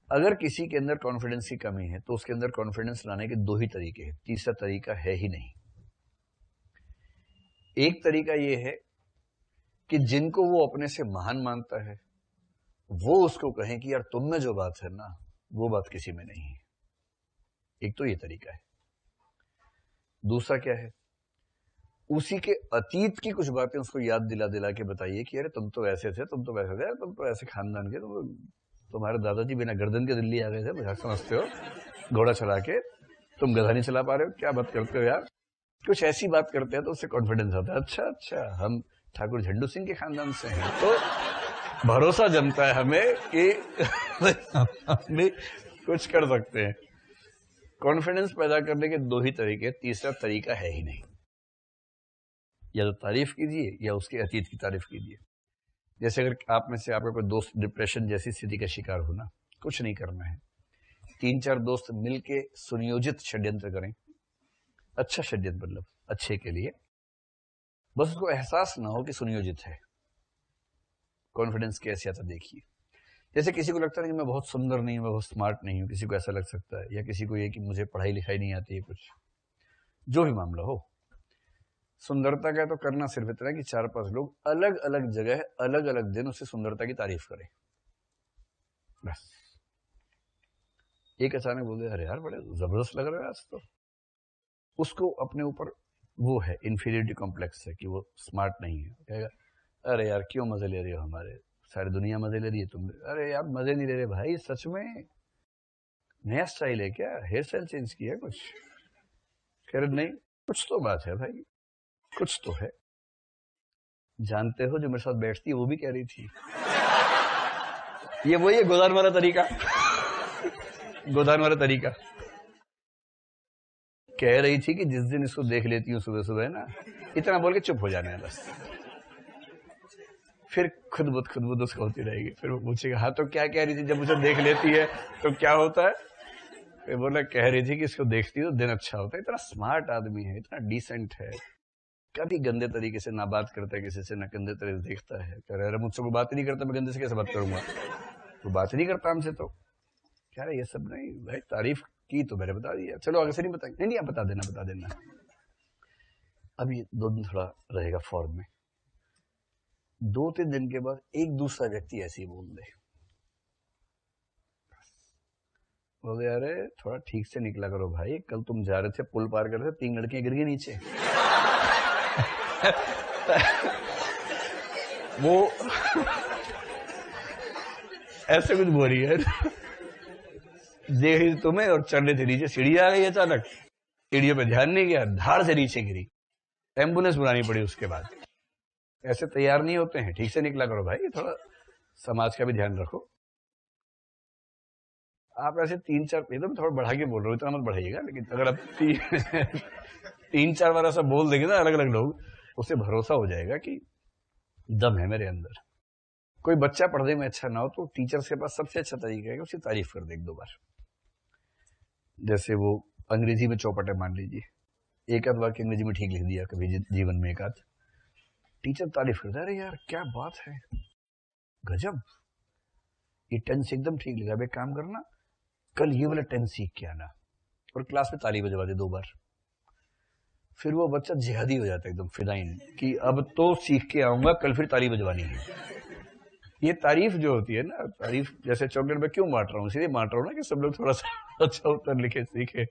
अगर किसी के अंदर कॉन्फिडेंस की कमी है तो उसके अंदर कॉन्फिडेंस लाने के दो ही तरीके हैं, तीसरा तरीका है ही नहीं। एक तरीका यह है कि जिनको वो अपने से महान मानता है वो उसको कहें कि यार तुम में जो बात है ना वो बात किसी में नहीं है। एक तो ये तरीका है। दूसरा क्या है, उसी के अतीत की कुछ बातें उसको याद दिला दिला के बताइए कि अरे तुम तो ऐसे थे, तुम तो वैसे थे, तुम तो ऐसे खानदान के, तुम्हारे दादाजी बिना गर्दन के दिल्ली आ गए थे, मजाक समझते हो, घोड़ा चला के तुम गधा नहीं चला पा रहे हो, क्या बात करते हो यार। कुछ ऐसी बात करते हैं तो उससे कॉन्फिडेंस आता है, अच्छा अच्छा हम ठाकुर झंडू सिंह के खानदान से हैं, तो भरोसा जमता है हमें कि हम भी कुछ कर सकते हैं। कॉन्फिडेंस पैदा करने के दो ही तरीके, तीसरा तरीका है ही नहीं। या तो तारीफ कीजिए या उसके अतीत की तारीफ कीजिए। जैसे अगर आप में से आपका कोई दोस्त डिप्रेशन जैसी स्थिति का शिकार हो ना, कुछ नहीं करना है, 3-4 दोस्त मिलके सुनियोजित षड्यंत्र करें, अच्छा षड्यंत्र मतलब अच्छे के लिए, बस उसको एहसास ना हो कि सुनियोजित है। कॉन्फिडेंस कैसे आता देखिए। जैसे किसी को लगता है कि मैं बहुत सुंदर नहीं हूं, मैं बहुत स्मार्ट नहीं हूं, किसी को ऐसा लग सकता है, या किसी को ये कि मुझे पढ़ाई लिखाई नहीं आती है, कुछ जो भी मामला हो, सुंदरता का तो करना सिर्फ इतना कि 4-5 लोग अलग अलग जगह अलग अलग दिन उससे सुंदरता की तारीफ करें, बस। एक अचानक बोले अरे यार बड़े जबरदस्त लग रहा है आज तो, उसको अपने ऊपर वो है इंफीरियरिटी कॉम्प्लेक्स है कि वो स्मार्ट नहीं है, कहेगा अरे यार क्यों मजे ले रहे हो, हमारे सारी दुनिया मजे ले रही है, तुम अरे यार मजे नहीं ले रहे भाई, सच में नया स्टाइल है क्या, हेयर स्टाइल चेंज किया कुछ, कह रहे नहीं कुछ तो बात है भाई, कुछ तो है। जानते हो जो मेरे साथ बैठती है वो भी कह रही थी, ये वही है गोदान वाला तरीका, गोदान वाला तरीका। कह रही थी कि जिस दिन इसको देख लेती हूँ सुबह सुबह ना, इतना बोल के चुप हो जाना है बस, फिर खुद बुद उसको होती रहेगी। फिर वो पूछेगा हाँ तो क्या कह रही थी जब मुझे देख लेती है तो क्या होता है, फिर बोला कह रही थी कि इसको देखती तो दिन अच्छा होता है, इतना स्मार्ट आदमी है, इतना डिसेंट है, कभी गंदे तरीके से ना बात करता है किसी से, ना गंदे तरीके से देखता है। कह रहे मुझसे कोई बात नहीं करता, मैं गंदे से कैसे बात करूंगा, वो बात नहीं करता हमसे, तो कह रहे ये सब नहीं भाई, तारीफ की तो मैंने बता दिया, चलो आगे से नहीं बताएंगे, नहीं बता देना। अब ये 2 दिन थोड़ा रहेगा फॉर्म में, 2-3 दिन के बाद एक दूसरा व्यक्ति ऐसे ही बोल दे, बोले अरे थोड़ा ठीक से निकला करो भाई, कल तुम जा रहे थे पुल पार कर रहे थे, 3 लड़कियां गिर गई नीचे। वो ऐसे कुछ बोल रही है, देख रही तुम्हें और चढ़ रहे थे नीचे, सीढ़ी आ गई अचानक, सीढ़ियों पे ध्यान नहीं गया, धाड़ से नीचे गिरी, एम्बुलेंस बुलानी पड़ी उसके बाद। ऐसे तैयार नहीं होते हैं, ठीक से निकला करो भाई, थोड़ा समाज का भी ध्यान रखो। आप ऐसे 3-4 एकदम थोड़ा बढ़ा के बोल रहे हो, इतना मत बढ़ाइएगा, लेकिन अगर आप 3-4 बार ऐसा बोल देंगे ना अलग अलग लोग, उससे भरोसा हो जाएगा कि दम है मेरे अंदर। कोई बच्चा पढ़ने में अच्छा ना हो तो टीचर्स के पास सबसे अच्छा तरीका है कि उसकी तारीफ कर दे 1-2 बार। जैसे वो अंग्रेजी में चौपट है मान लीजिए, एक आध वाक्य अंग्रेजी में ठीक लिख दिया कभी जीवन में एक आध, टीचर तारीफ करता है अरे यार क्या बात है, गजब, ये टेंस एकदम ठीक लिखा, अब एक काम करना कल ये वाला टेंस सीख के आना, और क्लास में ताली बजवा दे 2 बार। फिर वो बच्चा जिहादी हो जाता है एकदम फिदाइन कि अब तो सीख के आऊंगा, कल फिर ताली बजवानी है। ये तारीफ जो होती है ना, तारीफ जैसे चॉकलेट में क्यों बांट रहा हूँ, इसलिए बांट रहा हूँ ना कि सब लोग थोड़ा सा अच्छा उत्तर लिखे सीखे,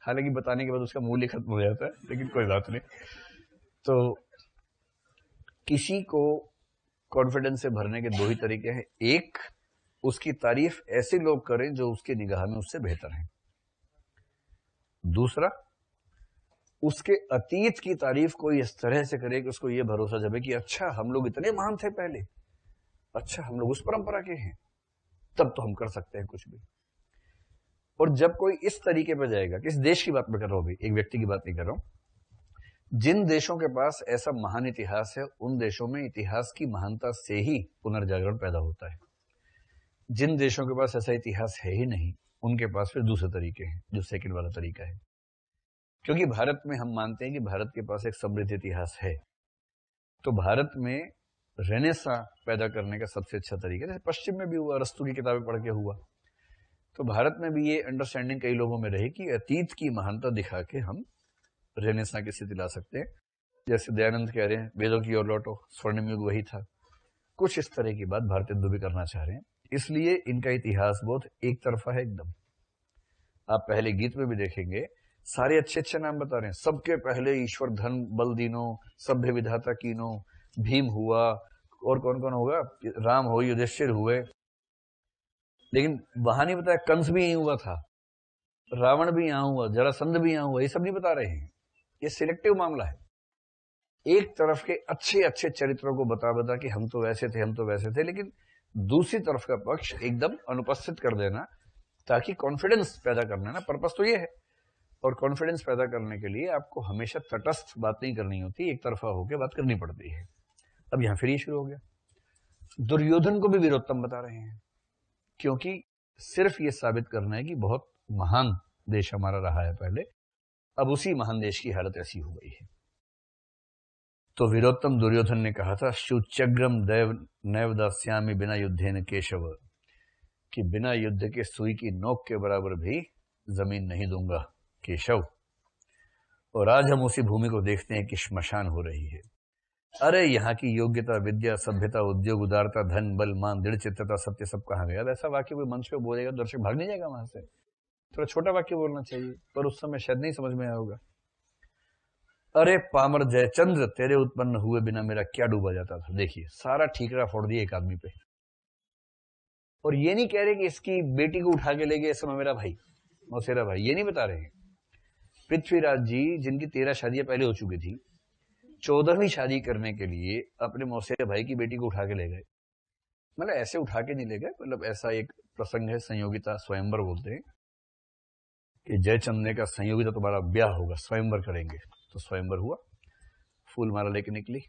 हालांकि बताने के बाद उसका मूल्य खत्म हो जाता है, लेकिन कोई बात नहीं। तो किसी को कॉन्फिडेंस से भरने के 2 ही तरीके हैं, एक उसकी तारीफ ऐसे लोग करें जो उसकी निगाह में उससे बेहतर हैं, दूसरा उसके अतीत की तारीफ कोई इस तरह से करे कि उसको यह भरोसा जमे कि अच्छा हम लोग इतने महान थे पहले, अच्छा हम लोग उस परंपरा के हैं, तब तो हम कर सकते हैं कुछ भी। और जब कोई इस तरीके पर जाएगा, किस देश की बात मैं कर रहा हूं अभी, एक व्यक्ति की बात नहीं कर रहा हूं, जिन देशों के पास ऐसा महान इतिहास है उन देशों में इतिहास की महानता से ही पुनर्जागरण पैदा होता है। जिन देशों के पास ऐसा इतिहास है ही नहीं, उनके पास फिर दूसरे तरीके हैं, जो सेकंड वाला तरीका है। क्योंकि भारत में हम मानते हैं कि भारत के पास एक समृद्ध इतिहास है, तो भारत में रेनेसां पैदा करने का सबसे अच्छा तरीका, जैसे पश्चिम में भी हुआ, अरस्तू की किताबें पढ़ के हुआ, तो भारत में भी ये अंडरस्टैंडिंग कई लोगों में रही कि अतीत की महानता दिखा के हम रेनेसां की स्थिति ला सकते हैं। जैसे दयानंद कह रहे हैं वेदों की ओर लौटो, स्वर्णिम युग वही था। कुछ इस तरह की बात भारतीय हिंदू भी करना चाह रहे हैं, इसलिए इनका इतिहास बोध एक तरफा है एकदम। आप पहले गीत में भी देखेंगे सारे अच्छे अच्छे नाम बता रहे हैं, सबके पहले ईश्वर धन बल दीनो, सभ्य विधाता कीनो, भीम हुआ, और कौन कौन होगा, राम हो, युधिष्ठिर हुए। लेकिन वहां नहीं बताया कंस भी यहीं हुआ था, रावण भी यहां हुआ, जरासंध भी यहां हुआ, ये सब नहीं बता रहे हैं। ये सिलेक्टिव मामला है। एक तरफ के अच्छे अच्छे चरित्रों को बता बता कि हम तो वैसे थे, हम तो वैसे थे, लेकिन दूसरी तरफ का पक्ष एकदम अनुपस्थित कर देना, ताकि कॉन्फिडेंस पैदा करना ना, पर्पस तो ये है। और कॉन्फिडेंस पैदा करने के लिए आपको हमेशा तटस्थ बात नहीं करनी होती, एक तरफा होकर बात करनी पड़ती है। अब यहां फिर ये शुरू हो गया, दुर्योधन को भी वीरोत्तम बता रहे हैं, क्योंकि सिर्फ ये साबित करना है कि बहुत महान देश हमारा रहा है पहले, अब उसी महान देश की हालत ऐसी हो गई है। तो वीरोत्तम दुर्योधन ने कहा था शुचग्रम देव नैव दास्यामि बिना युद्धेन केशव, कि बिना युद्ध के सुई की नोक के बराबर भी जमीन नहीं दूंगा केशव। और आज हम उसी भूमि को देखते हैं कि श्मशान हो रही है। अरे यहाँ की योग्यता, विद्या, सभ्यता, उद्योग, उदारता, धन, बल, मान, दृढ़ चित्तता, सत्य सब कहाँ गया। ऐसा वाक्य कोई मंच पे बोलेगा दर्शक भाग नहीं जाएगा वहां से। थोड़ा छोटा वाक्य बोलना चाहिए, पर उस समय शायद नहीं समझ में आया होगा। अरे पामर जयचंद्र, तेरे उत्पन्न हुए बिना मेरा क्या डूबा जाता था। देखिए सारा ठीकरा फोड़ दिया एक आदमी पे। और ये नहीं कह रहे कि इसकी बेटी को उठा के ले गए, समय मेरा भाई मौसेरा भाई, ये नहीं बता रहे हैं। पृथ्वीराज जी जिनकी 13 शादियां पहले हो चुकी थी, 14वीं शादी करने के लिए अपने मौसेरा भाई की बेटी को उठा के ले गए। मतलब ऐसे उठा के नहीं ले गए, मतलब ऐसा एक प्रसंग है, संयोगिता स्वयंवर बोलते हैं, कि जयचंद ने का संयोगिता तुम्हारा ब्याह होगा, स्वयंवर करेंगे। तो स्वयंवर हुआ, फूल माला लेके निकली,